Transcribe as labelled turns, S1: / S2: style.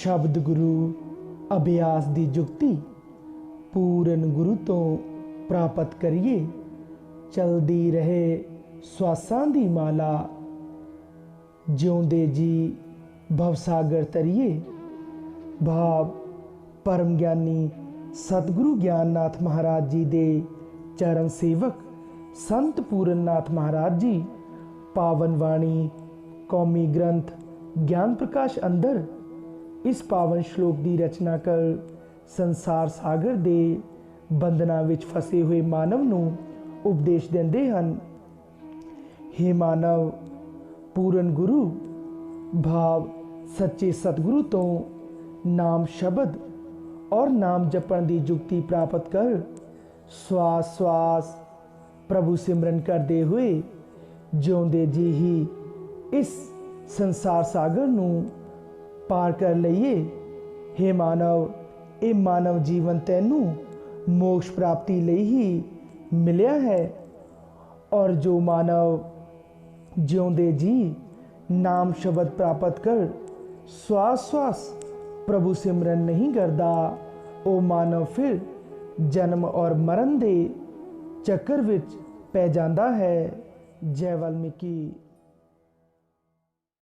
S1: शब्द गुरु अभ्यास दी जुगती पूरन गुरु तो प्राप्त करिए। चलदी रहे श्वासां दी माला, जिउंदे जी भवसागर तरिए। भाव परम ज्ञानी सतगुरु ज्ञाननाथ महाराज जी दे चरण सेवक संत पूरननाथ महाराज जी पावन वाणी कौमी ग्रंथ ज्ञान प्रकाश अंदर इस पावन श्लोक की रचना कर संसार सागर दे बंधना विच फसे हुए मानव नूं उपदेश देंदे हन। हे मानव, पूरन गुरु भाव सच्चे सतगुरु तो नाम शब्द और नाम जपण की जुगती प्राप्त कर श्वास श्वास प्रभु सिमरन करते हुए जिउंदे जी ही इस संसार सागर नूं पार कर लईए। हे मानव, ये मानव जीवन तैनू मोक्ष प्राप्ति लई ही मिलिया है। और जो मानव जिउंदे जी नाम शब्द प्राप्त कर श्वास श्वास प्रभु सिमरन नहीं करता, वो मानव फिर जन्म और मरण दे चक्कर विच पै जांदा है। जय वाल्मीकि।